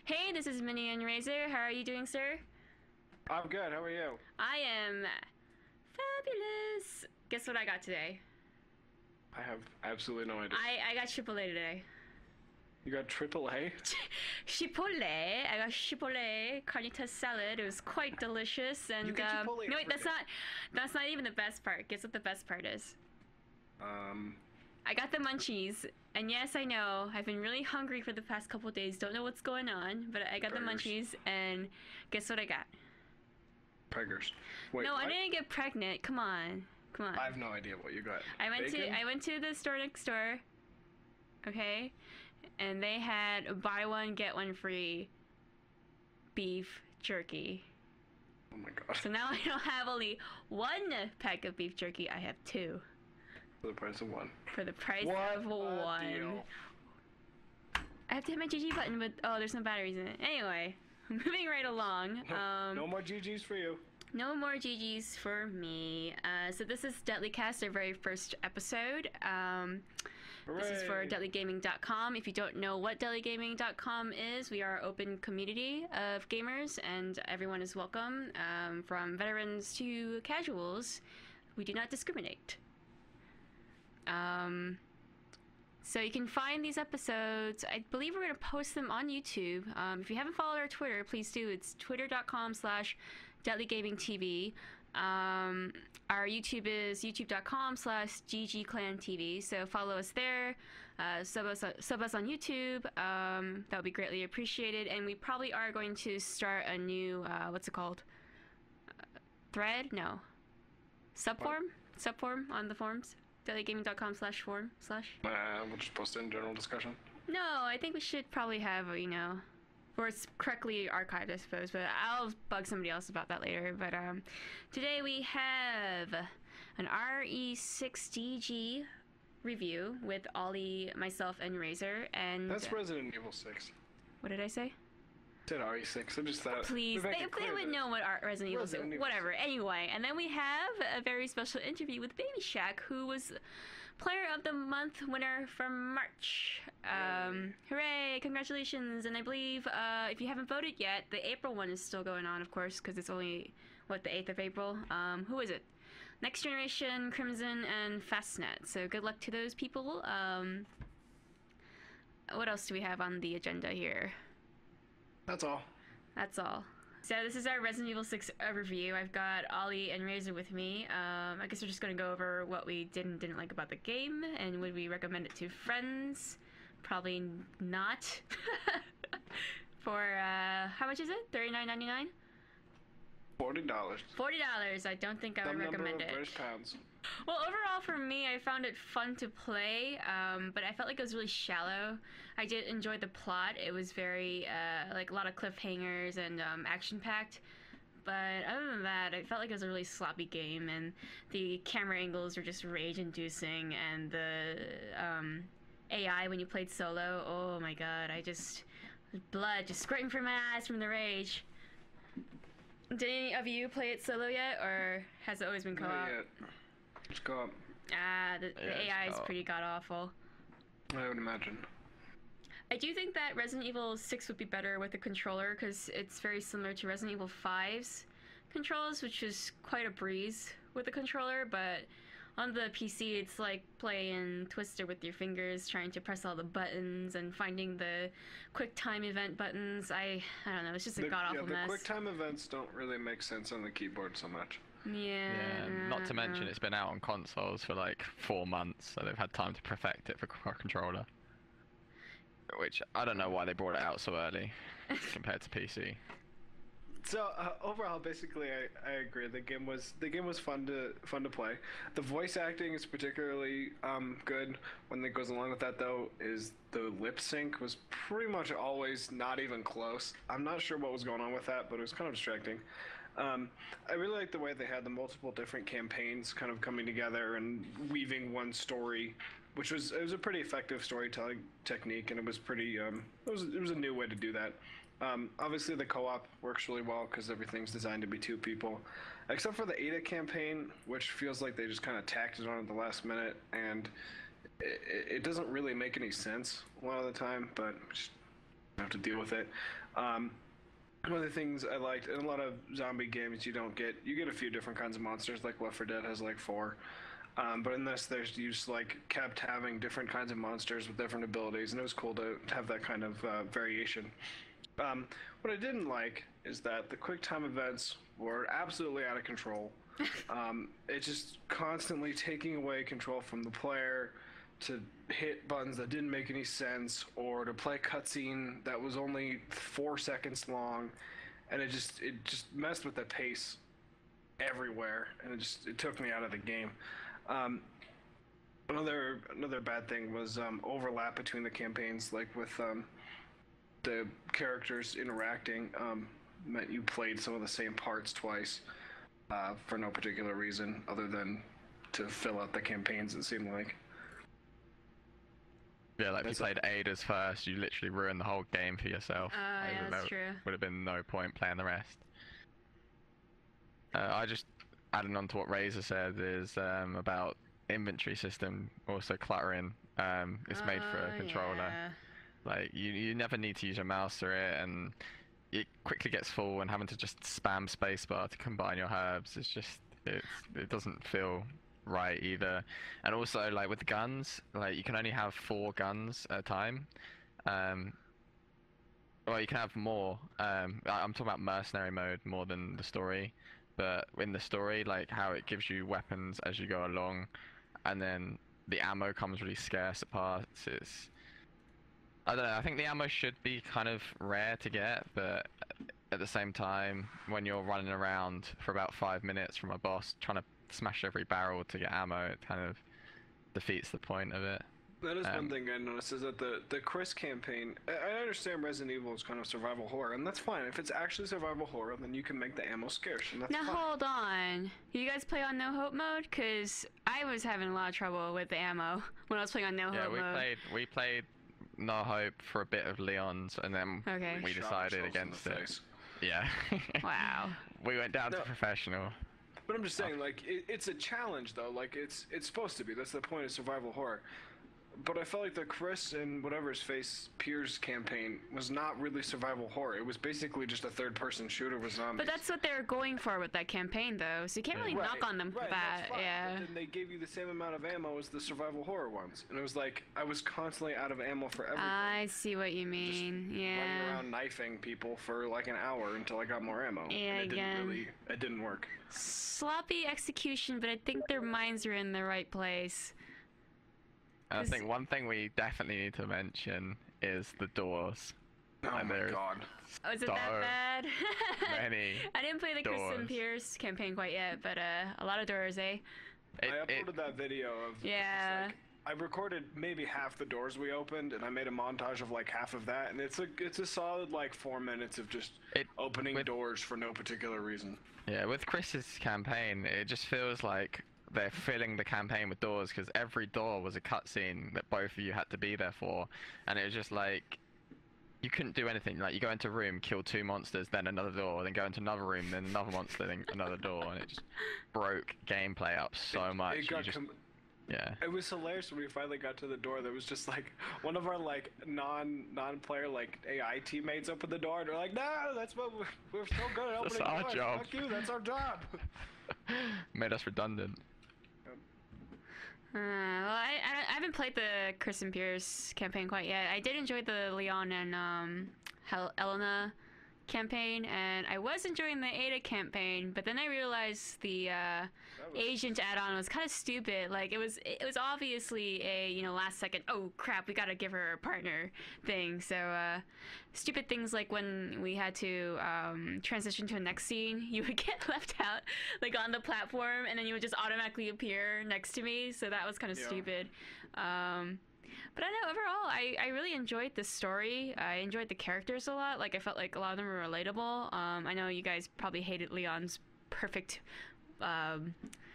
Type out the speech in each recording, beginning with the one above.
Hey, this is Minnie and Razor. How are you doing, sir? I'm good. How are you? I am fabulous. Guess what I got today? I have absolutely no idea. I got Chipotle today. You got AAA? Chipotle. I got Chipotle carnitas salad. It was quite delicious. And You get Chipotle no, wait, every that's day. not even the best part. Guess what the best part is? Um, I got the munchies, and yes, I know I've been really hungry for the past couple of days. Don't know what's going on, but I got the Burgers. munchies, and guess what I got? Preggers. Wait, No, what? I didn't get pregnant. Come on, come on. I have no idea what you got. I Bacon? went to the store next door, okay, and they had buy one get one free beef jerky. Oh my god. So now I don't have only one pack of beef jerky. I have two For the price of one. for the price What of a one. deal. I have to hit my GG button, but oh, there's no batteries in it. Anyway, moving right along. No more GGs for you. No more GGs for me. So this is DeadlyCast, our very first episode. This is for Hooray. DeadlyGaming.com. If you don't know what DeadlyGaming.com is, we are an open community of gamers, and everyone is welcome, from veterans to casuals. We do not discriminate. So you can find these episodes. I believe we're going to post them on YouTube. If you haven't followed our Twitter, please do. It's twitter.com/DeadlyGamingTV. Our YouTube is youtube.com/GGClanTV. So follow us there. Sub us on YouTube. That would be greatly appreciated. And we probably are going to start a new, what's it called? Thread? No. Subform? Subform on the forums. DeadlyGaming.com/form/. We'll just post it in general discussion. No, I think we should probably have, or it's correctly archived, I suppose, but I'll bug somebody else about that later. But today we have an RE6DG review with Ollie, myself, and Razor, and... That's Resident Evil 6. What did I say? I said RE6. I just thought. Please, they would know what Resident Evil is. Resident Evil Whatever. Anyway, and then we have a very special interview with BaByShaQ, who was Player of the Month winner from March. Hooray! Congratulations! And I believe if you haven't voted yet, the April one is still going on, of course, because it's only the 8th of April. Who is it? Next Generation, Crimson, and Fastnet. So good luck to those people. What else do we have on the agenda here? That's all. That's all. So this is our Resident Evil 6 review. I've got Ollie and Razor with me. I guess we're just going to go over what we did and didn't like about the game, and would we recommend it to friends? Probably not. For, how much is it? $39.99? $40. $40. I don't think I would recommend it. British pounds. Well, overall for me, I found it fun to play, but I felt like it was really shallow. I did enjoy the plot. It was very, like a lot of cliffhangers and action-packed. But other than that, I felt like it was a really sloppy game, and the camera angles were just rage-inducing, and the AI when you played solo, oh my god, blood just squirting from my eyes from the rage. Did any of you play it solo yet, or has it always been co-op? Not yet. Just go up. The AI is pretty god-awful. I would imagine. I do think that Resident Evil 6 would be better with a controller, because it's very similar to Resident Evil 5's controls, which is quite a breeze with the controller, but on the PC it's like playing Twister with your fingers, trying to press all the buttons and finding the quick time event buttons. I don't know, it's just a god-awful mess. The quick time events don't really make sense on the keyboard so much. Yeah. Not to mention it's been out on consoles for like 4 months, so they've had time to perfect it for controller. Which I don't know why they brought it out so early compared to PC. So overall, basically, I agree. The game was fun to play. The voice acting is particularly good. One that goes along with that, though, is the lip sync was pretty much always not even close. I'm not sure what was going on with that, but it was kind of distracting. I really like the way they had the multiple different campaigns kind of coming together and weaving one story, which was a pretty effective storytelling technique, and it was pretty it was a new way to do that. Obviously the co-op works really well because everything's designed to be 2 people, except for the Ada campaign, which feels like they just kind of tacked it on at the last minute, and it doesn't really make any sense a lot of the time, but have to deal with it. One of the things I liked in a lot of zombie games, you get a few different kinds of monsters. Like Left 4 Dead has like 4. But in this, you just like kept having different kinds of monsters with different abilities, and it was cool to have that kind of variation. What I didn't like is that the quick time events were absolutely out of control. It just constantly taking away control from the player to hit buttons that didn't make any sense, or to play a cutscene that was only 4 seconds long, and it just messed with the pace everywhere, and it took me out of the game. Another bad thing was overlap between the campaigns, like with the characters interacting, meant you played some of the same parts twice for no particular reason other than to fill out the campaigns, it seemed like. Yeah, like if you played Ada's first, you literally ruined the whole game for yourself. Yeah, that's true. Would have been no point playing the rest. I just adding on to what Razor said is about inventory system also cluttering. It's made for a controller. Yeah. Like you never need to use your mouse through it, and it quickly gets full, and having to just spam spacebar to combine your herbs is just it doesn't feel right either. And also, like with the guns, like you can only have 4 guns at a time. Well, you can have more. I'm talking about mercenary mode more than the story, but in the story, like how it gives you weapons as you go along, and then the ammo comes really scarce at parts. I don't know, I think the ammo should be kind of rare to get, but at the same time, when you're running around for about 5 minutes from a boss trying to smash every barrel to get ammo, it kind of defeats the point of it. That is one thing I noticed, is that the Chris campaign, I understand Resident Evil is kind of survival horror, and that's fine. If it's actually survival horror, then you can make the ammo scarce, and that's Now fine. hold on. You guys play on no hope mode? Because I was having a lot of trouble with the ammo when I was playing on no hope mode. We played No Hope for a bit of Leon's, and then we decided against it. Yeah. Wow. We went down to professional. But I'm just saying, like, it's a challenge, though. Like, it's supposed to be. That's the point of survival horror. But I felt like the Chris and whatever his face Piers campaign was not really survival horror. It was basically just a third-person shooter with zombies. But that's what they were going for with that campaign, though. So you can't really knock on them for that. That's fine. Yeah. But then they gave you the same amount of ammo as the survival horror ones, and it was like I was constantly out of ammo for everything. I see what you mean. Just running around knifing people for like an hour until I got more ammo. Yeah, and it didn't work. Sloppy execution, but I think their minds are in the right place. I think one thing we definitely need to mention is the doors. Oh my god. Oh, is it that bad? Many I didn't play the doors. Chris and Pierce campaign quite yet, but a lot of doors, eh? I uploaded that video of yeah. I recorded maybe half the doors we opened, and I made a montage of like half of that, and it's a solid like 4 minutes of just opening doors for no particular reason. Yeah, with Chris's campaign, it just feels like they're filling the campaign with doors, because every door was a cutscene that both of you had to be there for, and it was just like you couldn't do anything. Like you go into a room, kill 2 monsters, then another door, then go into another room, then another monster, then another door, and it just broke gameplay up so much. Yeah. It was hilarious when we finally got to the door. There was just like one of our like non-player like AI teammates opened the door, and they're like, "No, that's what we're so good at opening doors. That's our job. Fuck you, that's our job." Made us redundant. Well, I haven't played the Chris and Pierce campaign quite yet. I did enjoy the Leon and Elena campaign, and I was enjoying the Ada campaign, but then I realized the agent add-on was kind of stupid. Like it was obviously a last second, oh crap, we gotta give her a partner thing. So stupid things like when we had to transition to a next scene, you would get left out like on the platform, and then you would just automatically appear next to me. So that was kind of stupid. But I know overall, I really enjoyed the story. I enjoyed the characters a lot. Like I felt like a lot of them were relatable. I know you guys probably hated Leon's perfect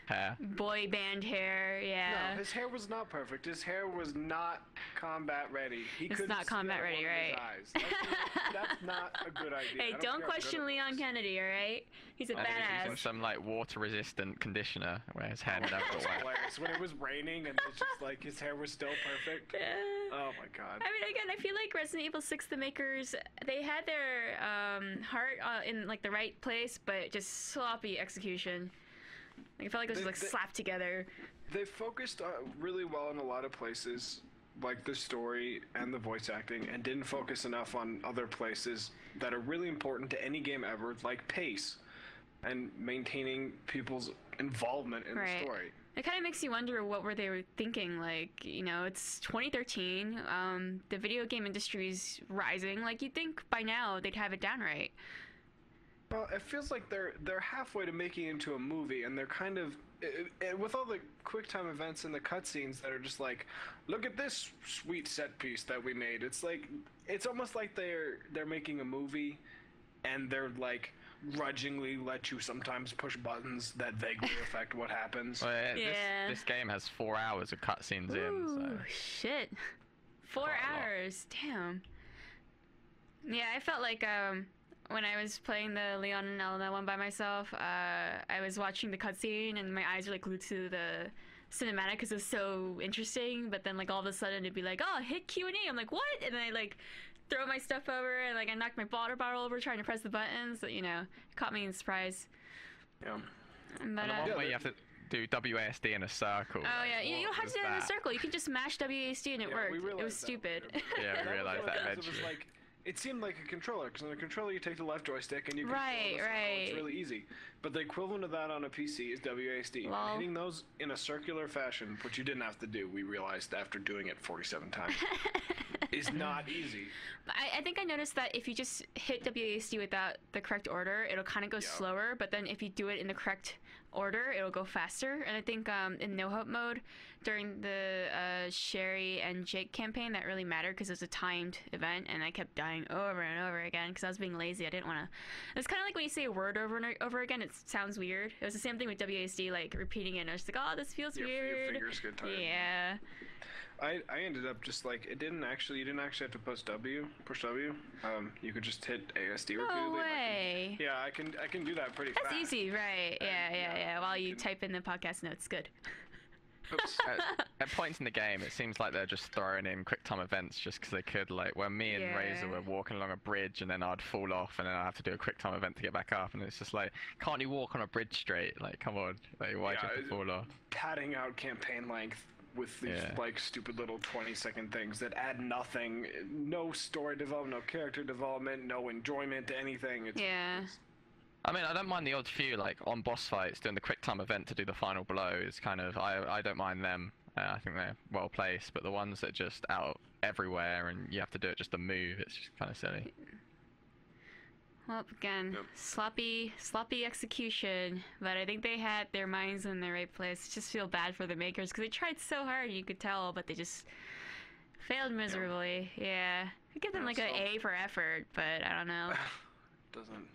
hair. Boy band hair. Yeah. No, his hair was not perfect. His hair was not combat ready. It's not combat ready, right? That's not a good idea. Hey, don't question Leon Kennedy, all right? He's a badass. Using some like water-resistant conditioner where his hair never got wet. Hilarious when it was raining and it's just like his hair was still perfect. Oh my god. I mean, again, I feel like Resident Evil 6, the makers, they had their heart in like the right place, but just sloppy execution. Like, I felt like it was like slapped together. They focused really well in a lot of places, like the story and the voice acting, and didn't focus enough on other places that are really important to any game ever, like pace and maintaining people's involvement in the story. It kind of makes you wonder what were they thinking. Like, you know, it's 2013. The video game industry's rising. Like, you'd think by now they'd have it down right. Well, it feels like they're halfway to making it into a movie, and they're kind of with all the quick time events and the cutscenes that are just like, look at this sweet set piece that we made. It's like it's almost like they're making a movie, and they're like grudgingly let you sometimes push buttons that vaguely affect what happens. Well, this game has 4 hours of cutscenes in. So. Shit. 4 hours. Damn. Yeah, I felt like when I was playing the Leon and Elena one by myself, I was watching the cutscene and my eyes were like glued to the cinematic because it was so interesting. But then like all of a sudden it'd be like, oh, hit Q&A. I'm like, what? And then I like throw my stuff over and like I knocked my water bottle over trying to press the buttons. So, you know, it caught me in surprise. Yeah. But, and the one where you have to do WASD in a circle. Oh yeah, you don't have to do it in a circle. You can just mash WASD and it worked. It was stupid. Yeah, we realized that eventually. It was like, it seemed like a controller, because on a controller you take the left joystick and you can control it's really easy. But the equivalent of that on a PC is WASD. Well, and hitting those in a circular fashion, which you didn't have to do, we realized after doing it 47 times, is not easy. I think I noticed that if you just hit WASD without the correct order, it'll kind of go slower, but then if you do it in the correct order, it'll go faster. And I think in No Hope mode, during the Sherry and Jake campaign, that really mattered because it was a timed event, and I kept dying over and over again because I was being lazy. I didn't want to. It's kind of like when you say a word over and over again, it sounds weird. It was the same thing with WASD, like repeating it, and I was like, oh, this feels weird. Your fingers get tired. Yeah. I ended up just like, you didn't actually have to push W. You could just hit ASD repeatedly. No way. I can do that pretty fast. That's easy, right? Yeah. While you type in the podcast notes, good. Oops. At points in the game, it seems like they're just throwing in quick time events just because they could. Like when me and Razor were walking along a bridge, and then I'd fall off, and then I'd have to do a quick time event to get back up, and it's just like, can't you walk on a bridge straight? Like, come on, like why do you have to fall off? Padding out campaign length with these like stupid little 20-second things that add nothing, no story development, no character development, no enjoyment to anything. I mean, I don't mind the odd few, like on boss fights, doing the quick time event to do the final blow is kind of, I don't mind them. I think they're well placed, but the ones that just out everywhere and you have to do it just to move, it's just kind of silly. Well, again, sloppy execution, but I think they had their minds in the right place. Just feel bad for the makers because they tried so hard, you could tell, but they just failed miserably. I give them like an A for effort, but I don't know. Doesn't.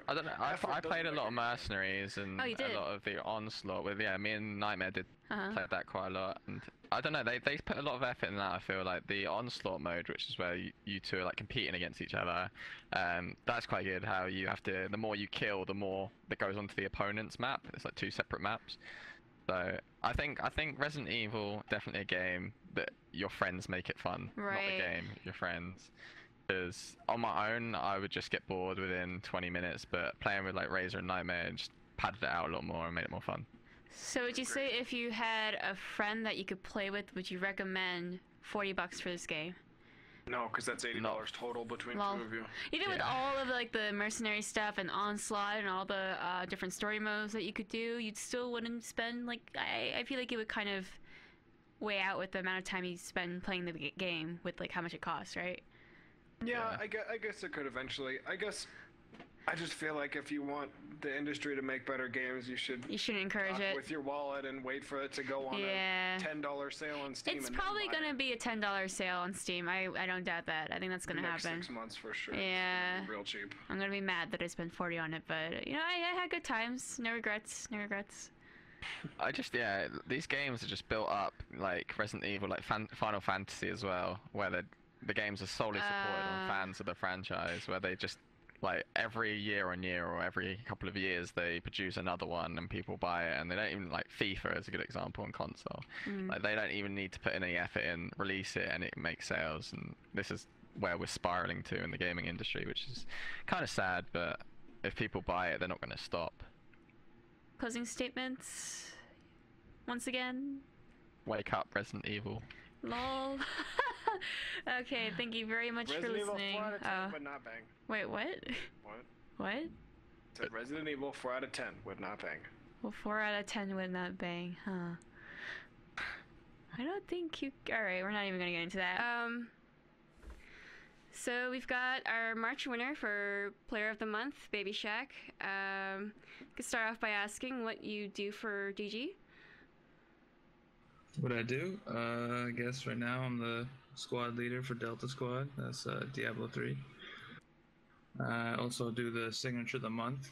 I don't know. I played a lot of Mercenaries and a lot of the Onslaught with me and Nightmare did play that quite a lot, and I don't know, they put a lot of effort in that. I feel like the Onslaught mode, which is where you two are like competing against each other, that's quite good. How you have to, the more you kill, the more that goes onto the opponent's map. It's like 2 separate maps. So I think Resident Evil definitely a game that your friends make it fun, not the game, your friends. Because on my own, I would just get bored within 20 minutes, but playing with like Razor and Nightmare just padded it out a lot more and made it more fun. So would you say if you had a friend that you could play with, would you recommend $40 for this game? No, because that's $80 total between two of you. Even with all of like the mercenary stuff and Onslaught and all the different story modes that you could do, you still wouldn't spend like, I feel like it would kind of weigh out with the amount of time you spend playing the game with like how much it costs, right? Yeah, I guess it could eventually. I just feel like if you want the industry to make better games, you shouldn't encourage it with your wallet and wait for it to go on a $10 sale on Steam. It's probably going to be a $10 sale on Steam. I don't doubt that. I think that's going to happen. Next 6 months for sure. Yeah. It's real cheap. I'm going to be mad that I spent $40 on it, but you know, I had good times. No regrets. No regrets. These games are just built up like Resident Evil, like Final Fantasy as well, where the games are solely supported on fans of the franchise, where they just like every year on year or every couple of years they produce another one and people buy it, and they don't even like FIFA is a good example on console. Like they don't even need to put any effort in, release it, and it makes sales. And this is where we're spiraling to in the gaming industry, which is kind of sad. But if people buy it, they're not going to stop. Closing statements. Once again. Wake up, Resident Evil. Lol. Okay, thank you very much Resident for Evil listening. 4 out of 10 would not bang. Wait, what? What? What? Said Resident Evil 4 out of 10 would not bang. Well, 4 out of 10 would not bang, huh? I don't think you... Alright, we're not even gonna get into that. So we've got our March winner for Player of the Month, BaByShaQ. Could start off by asking what you do for DG. What I do? I guess right now I'm the squad leader for Delta Squad. That's Diablo 3. I also do the Signature of the Month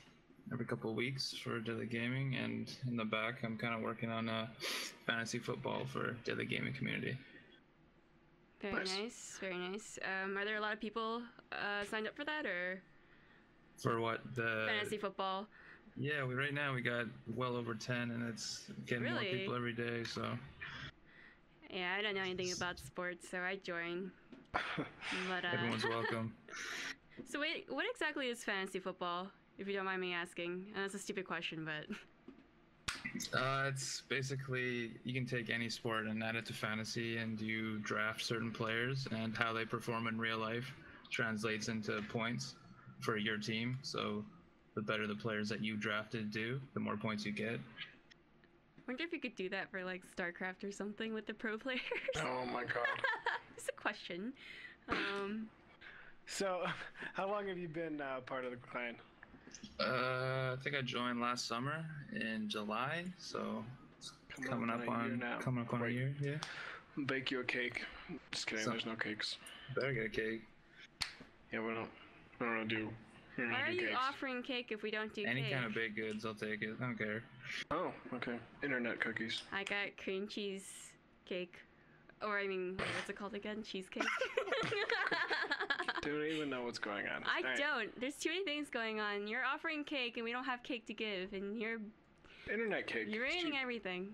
every couple of weeks for Deadly Gaming, and in the back I'm kind of working on fantasy football for Deadly Gaming community. Very nice, very nice. Are there a lot of people signed up for that, or? For what? The fantasy football. Yeah, right now we got well over 10, and it's getting more people every day, so. Yeah, I don't know anything about sports, so I join. But, everyone's welcome. So wait, what exactly is fantasy football, if you don't mind me asking? And that's a stupid question, but... It's basically, you can take any sport and add it to fantasy, and you draft certain players, and how they perform in real life translates into points for your team. So the better the players that you drafted do, the more points you get. I wonder if you could do that for like StarCraft or something with the pro players. Oh my god. It's a question. So, how long have you been part of the clan? I think I joined last summer in July, so it's coming up on a year. Yeah. Bake you a cake. Just kidding. There's no cakes. Better get a cake. Yeah, we don't do. Why are you offering cake if we don't do any cake? kind of baked goods? I'll take it. I don't care. Oh, okay. Internet cookies. I got cream cheese cake. Or, I mean, what's it called again? Cheesecake? Don't even know what's going on. I don't. There's too many things going on. You're offering cake, and we don't have cake to give, and you're... Internet cake. You're ruining everything.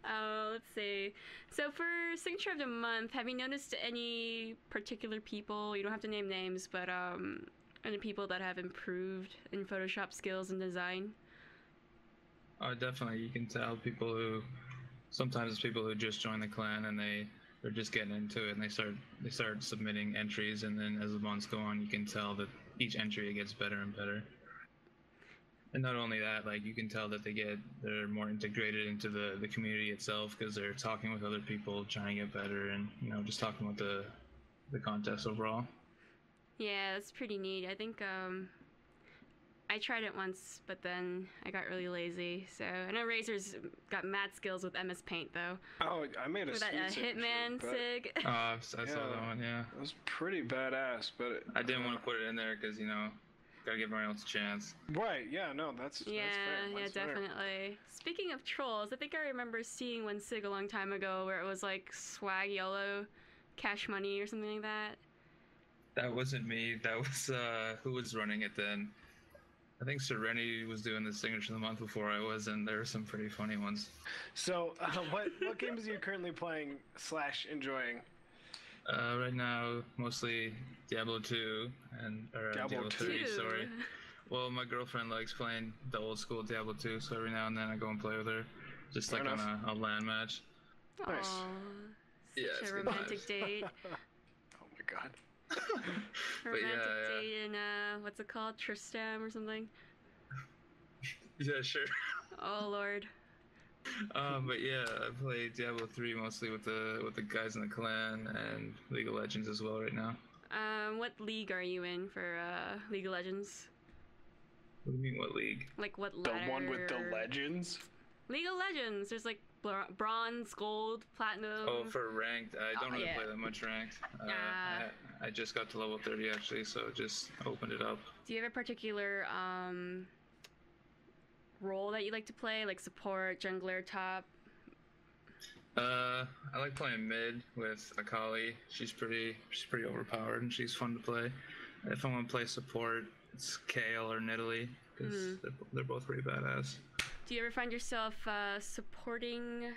Let's see. So for Signature of the Month, have you noticed any particular people, you don't have to name names, but any people that have improved in Photoshop skills and design? Oh, definitely. You can tell people who... Sometimes it's people who just join the clan and they're just getting into it, and they start submitting entries, and then as the months go on, you can tell that each entry gets better and better. And not only that, like you can tell that they're more integrated into the community itself, because they're talking with other people, trying to get better, and just talking with the contest overall. Yeah, that's pretty neat. I think I tried it once, but then I got really lazy. So I know Razor's got mad skills with MS Paint, though. Oh, I made a with that Hitman sig. Oh, I saw that one. Yeah, it was pretty badass, but I didn't want to put it in there because gotta give everyone else a chance. Right? Yeah. No, that's fair. Yeah, definitely. Speaking of trolls, I think I remember seeing one sig a long time ago where it was like swag YOLO, cash money or something like that. That wasn't me. That was who was running it then. I think Serenity was doing the Signature of the Month before I was, and there were some pretty funny ones. So, what games are you currently playing / enjoying? Right now, mostly Diablo 2 Diablo 3. Sorry. Well, my girlfriend likes playing the old school Diablo 2, so every now and then I go and play with her, just Fair like enough. on a LAN match. Nice. Aww, such a romantic date. Oh my god. Romantic date in what's it called, Tristram or something? Yeah, sure. Oh lord. But yeah, I play Diablo 3 mostly with the guys in the clan, and League of Legends as well right now. What league are you in for League of Legends? What do you mean, what league? Like what ladder? The one with the legends? League of Legends. There's like bronze, gold, platinum. Oh, for ranked, I don't really play that much ranked. I just got to level 30 actually, so just opened it up. Do you have a particular role that you like to play, like support, jungler, top? I like playing mid with Akali. She's pretty overpowered and she's fun to play. if I want to play support, it's Kale or Nidalee, because they're both pretty badass. Do you ever find yourself supporting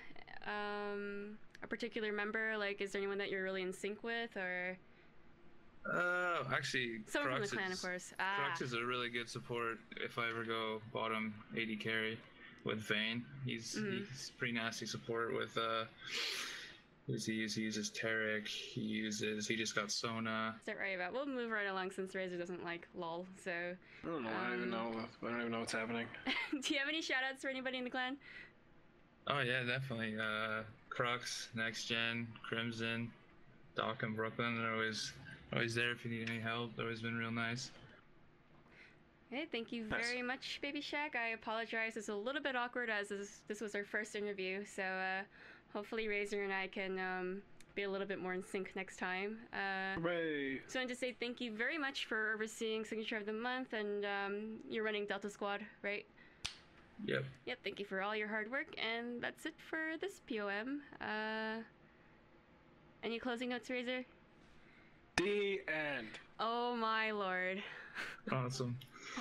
a particular member? Like, is there anyone that you're really in sync with, or? Actually, Someone Crux from the clan, of course. Crux is a really good support if I ever go bottom AD carry with Vayne. He's pretty nasty support with he uses Taric, he just got Sona. Is that right about? We'll move right along since Razor doesn't like LOL, so. I don't know. I don't even know what's happening. Do you have any shout outs for anybody in the clan? Oh yeah, definitely. Crux, Next Gen, Crimson, Doc and Brooklyn, they're always there if you need any help. They've always been real nice. Hey, thank you very much, BaByShaQ. I apologize. It's a little bit awkward as this was our first interview, so hopefully Razor and I can be a little bit more in sync next time. Hooray! So I wanted to say thank you very much for overseeing Signature of the Month, and you're running Delta Squad, right? Yep. Yep, thank you for all your hard work, and that's it for this POM. Any closing notes, Razor? The end. Oh my lord. Awesome.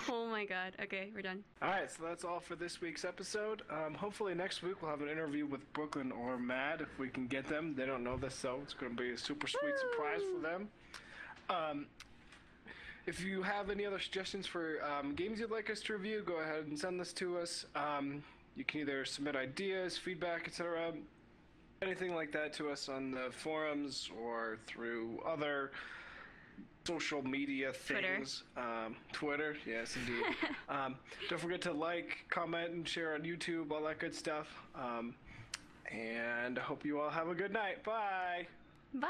Oh my god. Okay, we're done. Alright, so that's all for this week's episode. Hopefully next week we'll have an interview with Brooklyn or Mad if we can get them. They don't know this, so it's going to be a super sweet surprise for them. If you have any other suggestions for games you'd like us to review, go ahead and send this to us. You can either submit ideas, feedback, etc., anything like that to us on the forums or through other social media things. Twitter, yes indeed. Don't forget to like, comment, and share on YouTube, all that good stuff. And I hope you all have a good night. Bye! Bye!